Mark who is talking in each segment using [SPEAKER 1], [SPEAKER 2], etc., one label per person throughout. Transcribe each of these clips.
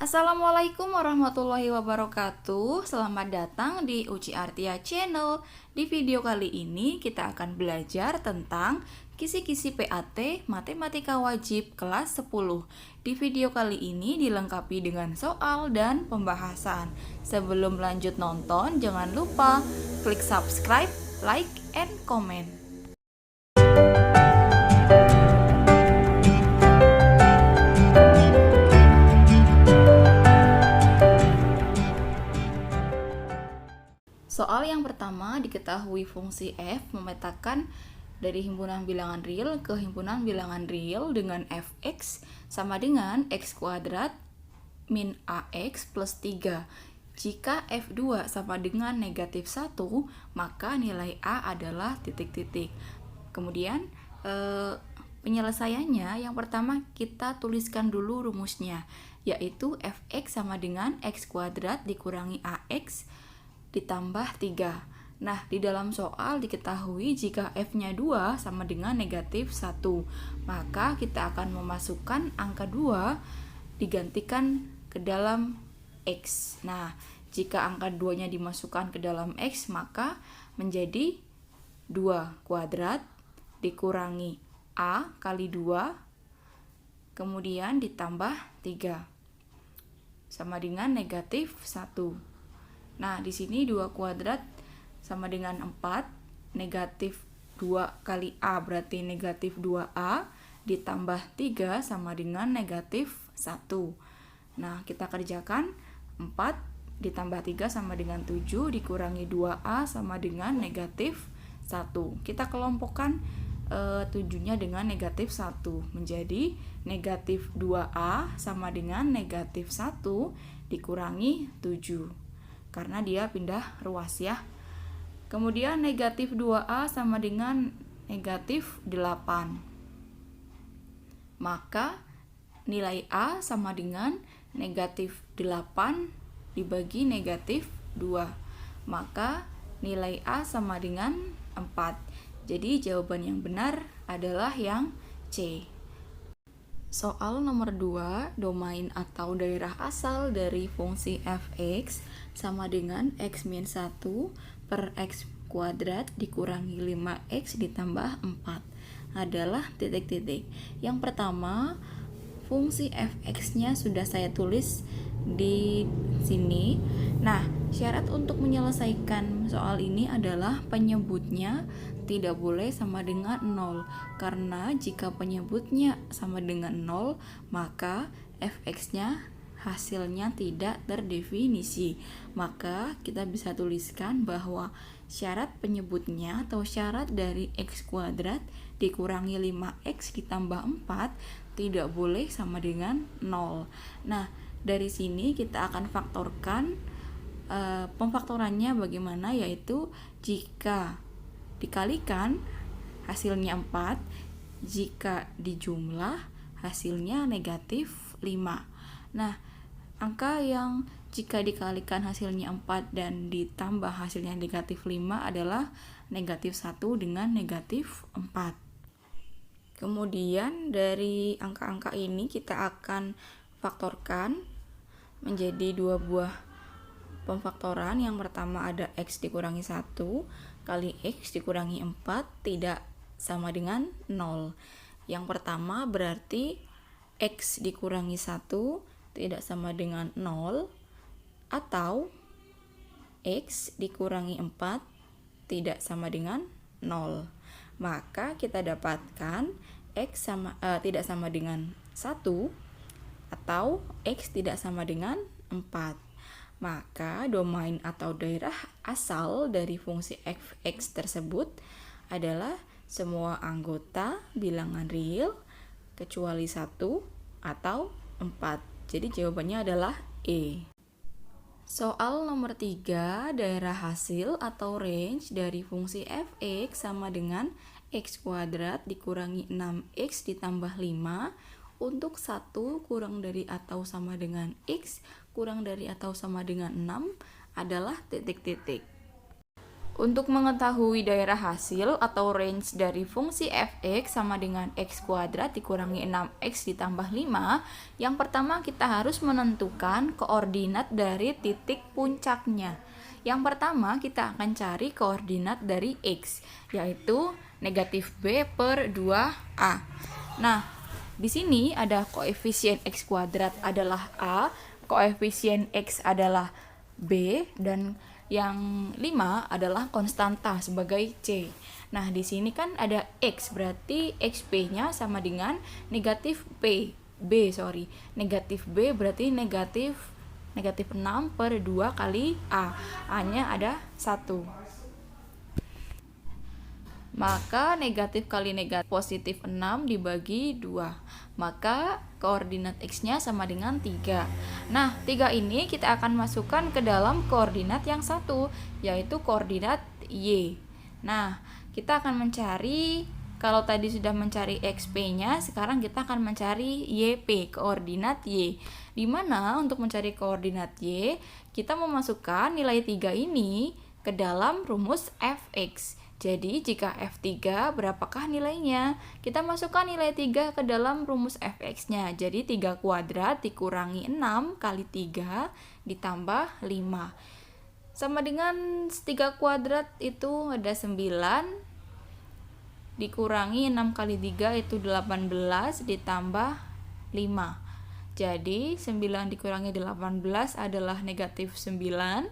[SPEAKER 1] Assalamualaikum warahmatullahi wabarakatuh. Selamat datang di Uci Artia Channel. Di video kali ini kita akan belajar tentang kisi-kisi PAT Matematika Wajib kelas 10. Di video kali ini dilengkapi dengan soal dan pembahasan. Sebelum lanjut nonton, jangan lupa klik subscribe, like, and comment. Soal yang pertama, diketahui fungsi f memetakan dari himpunan bilangan real ke himpunan bilangan real dengan fx sama dengan x kuadrat min ax plus 3. Jika f2 sama dengan negatif 1, maka nilai a adalah titik-titik. Kemudian penyelesaiannya, yang pertama kita tuliskan dulu rumusnya, yaitu fx sama dengan x kuadrat dikurangi ax ditambah 3. Nah, di dalam soal diketahui jika f-nya 2 sama dengan negatif 1, maka kita akan memasukkan angka 2 digantikan ke dalam x. Nah, jika angka 2-nya dimasukkan ke dalam x, maka menjadi 2 kuadrat dikurangi a kali 2, kemudian ditambah 3, sama dengan negatif 1. Nah, di sini 2 kuadrat sama dengan 4, negatif 2 kali A berarti negatif 2A, ditambah 3 sama dengan negatif 1. Nah, kita kerjakan 4 ditambah 3 sama dengan 7, dikurangi 2A sama dengan negatif 1. Kita kelompokkan 7-nya dengan negatif 1, menjadi negatif 2A sama dengan negatif 1 dikurangi 7. Karena dia pindah ruas ya. Kemudian negatif 2A sama dengan negatif 8. Maka nilai A sama dengan negatif 8 dibagi negatif 2. Maka nilai A sama dengan 4. Jadi jawaban yang benar adalah yang C. Soal nomor 2, domain atau daerah asal dari fungsi fx sama dengan x min 1 per x kuadrat dikurangi 5x ditambah 4 adalah titik-titik. Yang pertama, fungsi fx-nya sudah saya tulis di sini. Nah, syarat untuk menyelesaikan soal ini adalah penyebutnya tidak boleh sama dengan 0, karena jika penyebutnya sama dengan 0, maka fx-nya hasilnya tidak terdefinisi. Maka kita bisa tuliskan bahwa syarat penyebutnya atau syarat dari x kuadrat dikurangi 5x ditambah 4 tidak boleh sama dengan 0. Nah, dari sini kita akan faktorkan. Pemfaktorannya bagaimana, yaitu jika dikalikan hasilnya 4, jika dijumlah hasilnya negatif 5. Nah, angka yang jika dikalikan hasilnya 4 dan ditambah hasilnya negatif 5 adalah negatif 1 dengan negatif 4. Kemudian dari angka-angka ini kita akan faktorkan menjadi 2 buah pemfaktoran. Yang pertama ada x dikurangi 1 kali x dikurangi 4 tidak sama dengan 0. Yang pertama berarti x dikurangi 1 tidak sama dengan 0, atau x dikurangi 4 tidak sama dengan 0. Maka kita dapatkan x tidak sama dengan 1 atau x tidak sama dengan 4. Maka domain atau daerah asal dari fungsi fx tersebut adalah semua anggota bilangan real kecuali 1 atau 4. Jadi jawabannya adalah E. Soal nomor 3, daerah hasil atau range dari fungsi fx sama dengan x kuadrat dikurangi 6x ditambah 5 untuk 1 kurang dari atau sama dengan x kurang dari atau sama dengan 6 adalah titik-titik. Untuk mengetahui daerah hasil atau range dari fungsi fx sama dengan x kuadrat dikurangi 6x ditambah 5, yang pertama kita harus menentukan koordinat dari titik puncaknya. Yang pertama kita akan cari koordinat dari x, yaitu negatif b per 2a. Nah, di sini ada koefisien x kuadrat adalah a, koefisien x adalah b, dan yang 5 adalah konstanta sebagai C. Nah, di sini kan ada X, berarti XP-nya sama dengan negatif negatif B berarti negatif 6 per 2 kali A. A-nya ada 1. Maka negatif kali negatif positif 6 dibagi 2. Maka koordinat X-nya sama dengan 3. Nah, 3 ini kita akan masukkan ke dalam koordinat yang satu, yaitu koordinat Y. Nah, kita akan mencari, kalau tadi sudah mencari XP-nya, sekarang kita akan mencari YP, koordinat Y. Dimana untuk mencari koordinat Y, kita memasukkan nilai 3 ini ke dalam rumus fx. Jadi, jika F3 berapakah nilainya? Kita masukkan nilai 3 ke dalam rumus fx-nya. Jadi, 3 kuadrat dikurangi 6 kali 3 ditambah 5. Sama dengan 3 kuadrat itu ada 9. Dikurangi 6 kali 3 itu 18 ditambah 5. Jadi, 9 dikurangi 18 adalah negatif 9.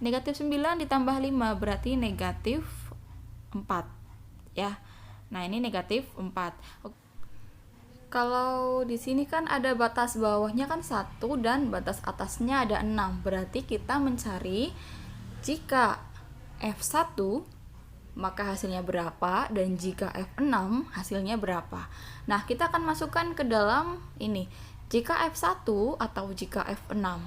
[SPEAKER 1] Negatif 9 ditambah 5 berarti negatif 4 ya. Nah, ini negatif 4. Kalau di sini kan ada batas bawahnya kan 1 dan batas atasnya ada 6. Berarti kita mencari jika F1 maka hasilnya berapa dan jika F6 hasilnya berapa. Nah, kita akan masukkan ke dalam ini. Jika F1 atau jika F6.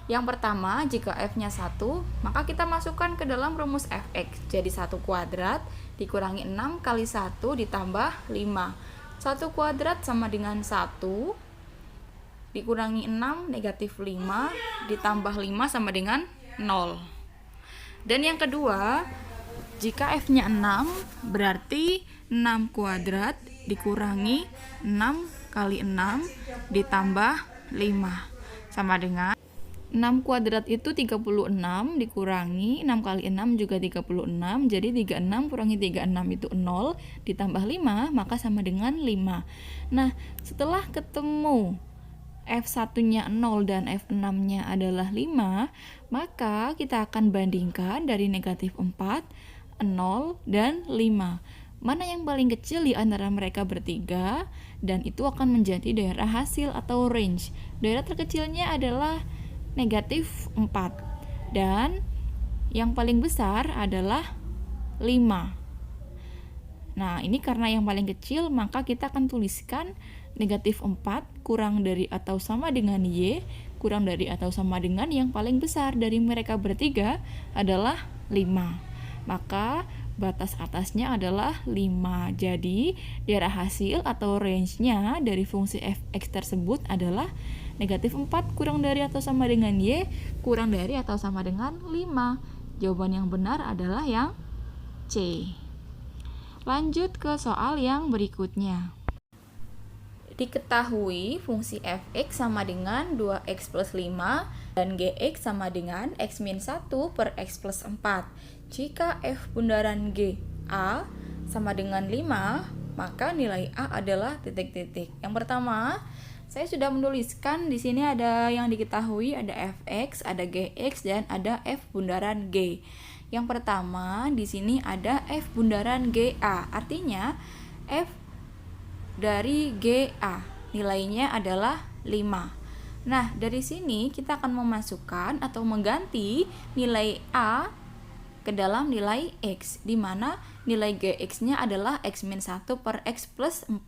[SPEAKER 1] Yang pertama, jika F-nya 1, maka kita masukkan ke dalam rumus fx. Jadi 1 kuadrat dikurangi 6 kali 1 ditambah 5. 1 kuadrat sama dengan 1 dikurangi 6 negatif 5 ditambah 5 sama dengan 0. Dan yang kedua, jika F-nya 6, berarti 6 kuadrat dikurangi 6 kali 6 ditambah 5 sama dengan 6 kuadrat itu 36 dikurangi 6 kali 6 juga 36. Jadi 36 kurangi 36 itu 0 ditambah 5 maka sama dengan 5. Nah, setelah ketemu F1-nya 0 dan F6-nya adalah 5, maka kita akan bandingkan dari negatif 4, 0, dan 5. Mana yang paling kecil di antara mereka bertiga, dan itu akan menjadi daerah hasil atau range. Daerah terkecilnya adalah negatif 4, dan yang paling besar adalah 5. Nah, ini karena yang paling kecil, maka kita akan tuliskan negatif 4 kurang dari atau sama dengan Y, kurang dari atau sama dengan yang paling besar dari mereka bertiga adalah 5. Maka batas atasnya adalah 5. Jadi, daerah hasil atau range-nya dari fungsi fx tersebut adalah negatif 4 kurang dari atau sama dengan Y, kurang dari atau sama dengan 5. Jawaban yang benar adalah yang C. Lanjut ke soal yang berikutnya. Diketahui fungsi fx sama dengan 2x plus 5 dan gx sama dengan x min 1 per x plus 4. Jika f bundaran g a sama dengan 5, maka nilai a adalah titik-titik. Yang pertama, saya sudah menuliskan di sini ada yang diketahui, ada fx, ada gx, dan ada f bundaran g. Yang pertama, di sini ada f bundaran ga. Artinya f dari ga nilainya adalah 5. Nah, dari sini kita akan memasukkan atau mengganti nilai a ke dalam nilai x, di mana nilai gx-nya adalah x min 1 per x plus 4.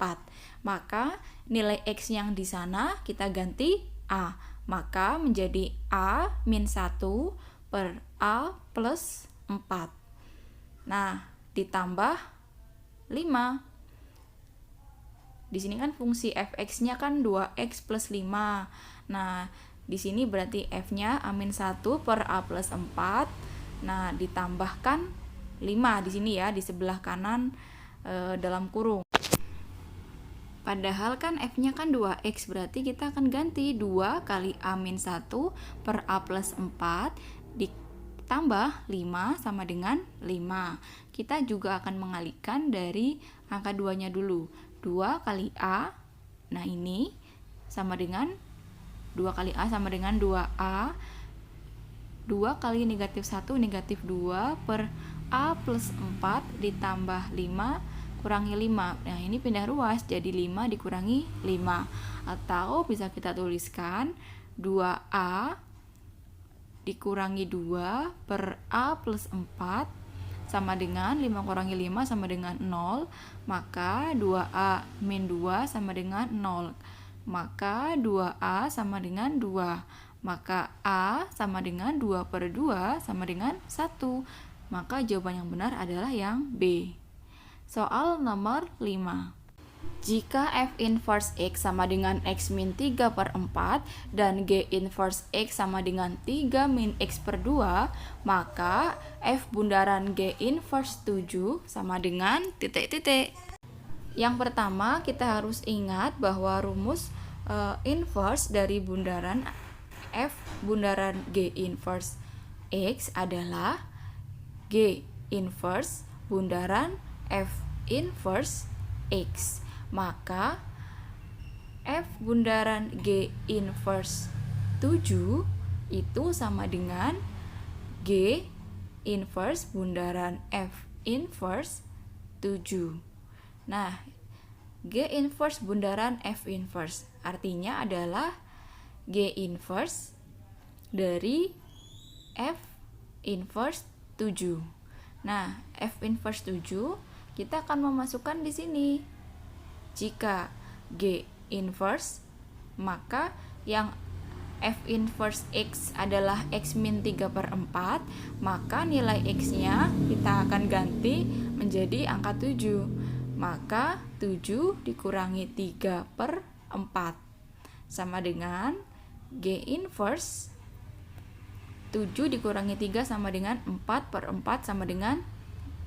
[SPEAKER 1] Maka nilai x yang di sana kita ganti a. Maka menjadi a min 1 per a plus 4. Nah, ditambah 5. Di sini kan fungsi fx-nya kan 2x plus 5. Nah, di sini berarti f-nya a min 1 per a plus 4. Nah, ditambahkan 5 di sini ya, di sebelah kanan dalam kurung. Padahal kan F-nya kan 2X, berarti kita akan ganti 2 kali A-1 per A plus 4 ditambah 5 sama dengan 5. Kita juga akan mengalihkan dari angka 2-nya dulu. 2 kali A, nah ini sama dengan 2 kali A sama dengan 2A. 2 kali negatif 1 negatif 2 per A plus 4 ditambah 5 kurangi 5. Nah, ini pindah ruas jadi 5 dikurangi 5. Atau bisa kita tuliskan 2A dikurangi 2 per A plus 4 sama dengan 5 kurangi 5 sama dengan 0. Maka 2A min 2 sama dengan 0. Maka 2A sama dengan 2. Maka A sama dengan 2 per 2 sama dengan 1. Maka jawaban yang benar adalah yang B. Soal nomor 5. Jika F inverse X sama dengan X min 3 per 4 dan G inverse X sama dengan 3 min X per 2, maka F bundaran G inverse 7 sama dengan titik-titik. Yang pertama, kita harus ingat bahwa rumus inverse dari bundaran F bundaran G inverse X adalah G inverse bundaran F inverse X. Maka F bundaran G inverse 7 itu sama dengan G inverse bundaran F inverse 7. Nah, G inverse bundaran F inverse artinya adalah G inverse dari F inverse 7. Nah, F inverse 7 kita akan memasukkan di sini. Jika G inverse, maka yang F inverse X adalah X min 3 per 4, maka nilai X-nya kita akan ganti menjadi angka 7. Maka 7 dikurangi 3 per 4 sama dengan G inverse 7 dikurangi 3 sama dengan 4 per 4 sama dengan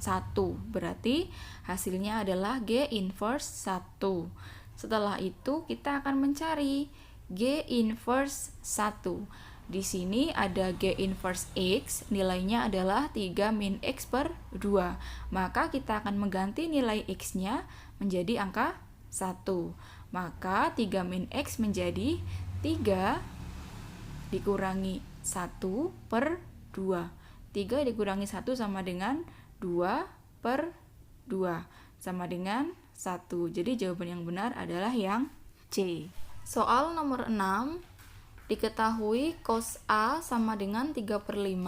[SPEAKER 1] 1. Berarti hasilnya adalah G inverse 1. Setelah itu kita akan mencari G inverse 1. Di sini ada G inverse X, nilainya adalah 3 min X per 2. Maka kita akan mengganti nilai X-nya menjadi angka 1. Maka 3 min X menjadi 3 dikurangi 1 per 2. 3 dikurangi 1 sama dengan 2 per 2 sama dengan 1. Jadi jawaban yang benar adalah yang C. Soal nomor 6. Diketahui cos A sama dengan 3 per 5,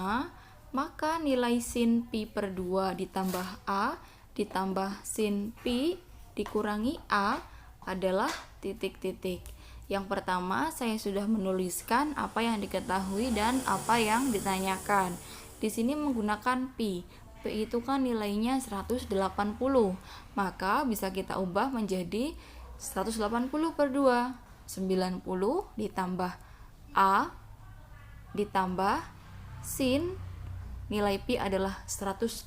[SPEAKER 1] maka nilai sin pi per 2 ditambah A ditambah sin pi dikurangi A adalah titik-titik. Yang pertama, saya sudah menuliskan apa yang diketahui dan apa yang ditanyakan. Di sini menggunakan pi. P itu kan nilainya 180, maka bisa kita ubah menjadi 180 per 2, 90 ditambah A ditambah sin, nilai pi adalah 180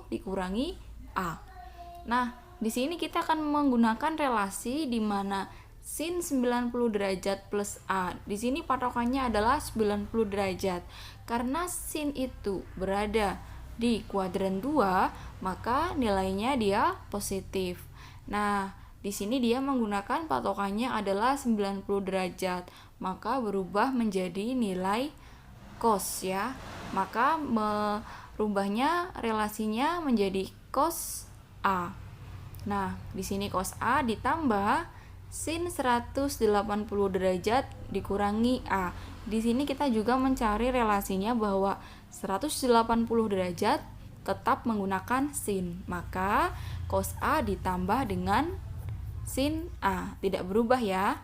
[SPEAKER 1] dikurangi A. Nah, di sini kita akan menggunakan relasi di mana sin 90 derajat plus A. Di sini patokannya adalah 90 derajat. Karena sin itu berada di kuadran 2, maka nilainya dia positif. Nah, di sini dia menggunakan patokannya adalah 90 derajat, maka berubah menjadi nilai cos ya. Maka merubahnya relasinya menjadi cos A. Nah, di sini cos A ditambah sin 180 derajat dikurangi A. Di sini kita juga mencari relasinya bahwa 180 derajat tetap menggunakan sin. Maka cos A ditambah dengan sin A, tidak berubah ya.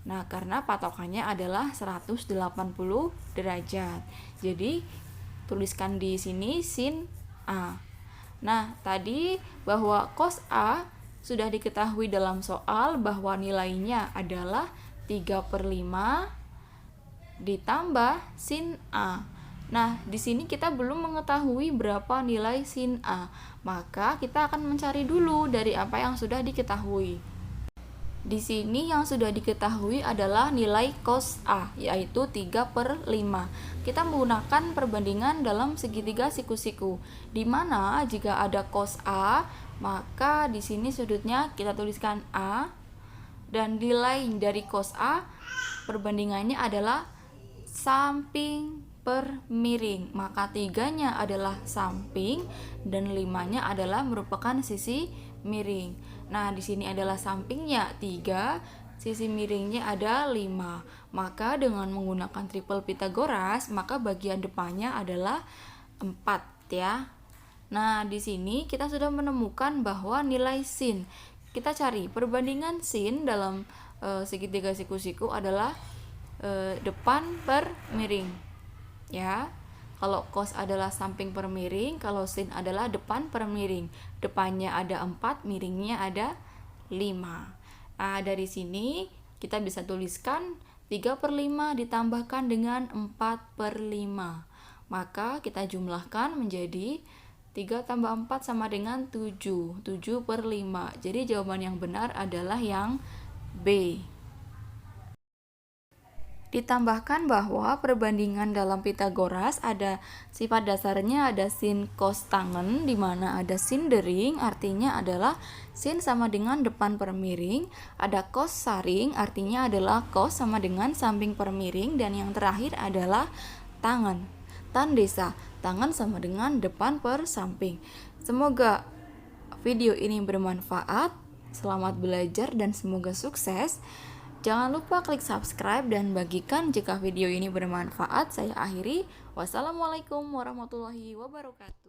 [SPEAKER 1] Nah, karena patokannya adalah 180 derajat. Jadi tuliskan di sini sin A. Nah, tadi bahwa cos A sudah diketahui dalam soal bahwa nilainya adalah 3 per 5 ditambah sin A. Nah, di sini kita belum mengetahui berapa nilai sin A, maka kita akan mencari dulu dari apa yang sudah diketahui. Di sini yang sudah diketahui adalah nilai cos A, yaitu 3/5. Kita menggunakan perbandingan dalam segitiga siku-siku, di mana jika ada cos A, maka di sini sudutnya kita tuliskan A, dan nilai dari cos A perbandingannya adalah samping per miring, maka 3-nya adalah samping dan 5-nya adalah merupakan sisi miring. Nah, di sini adalah sampingnya 3, sisi miringnya ada 5. Maka dengan menggunakan triple Pythagoras, maka bagian depannya adalah 4 ya. Nah, di sini kita sudah menemukan bahwa nilai sin. Kita cari perbandingan sin dalam segitiga siku-siku adalah depan per miring. Ya. Kalau cos adalah samping per miring, kalau sin adalah depan per miring. Depannya ada 4, miringnya ada 5. Nah, dari sini kita bisa tuliskan 3/5 ditambahkan dengan 4/5. Maka kita jumlahkan menjadi 3 tambah 4 sama dengan 7. 7/5. Jadi jawaban yang benar adalah yang B. Ditambahkan bahwa perbandingan dalam Pythagoras ada sifat dasarnya ada sin cos tangen, di mana ada sin dering, artinya adalah sin sama dengan depan per miring, ada cos saring, artinya adalah cos sama dengan samping per miring, dan yang terakhir adalah tangen. Tan desa, tangan sama dengan depan per samping. Semoga video ini bermanfaat. Selamat belajar dan semoga sukses. Jangan lupa klik subscribe dan bagikan jika video ini bermanfaat. Saya akhiri. Wassalamualaikum warahmatullahi wabarakatuh.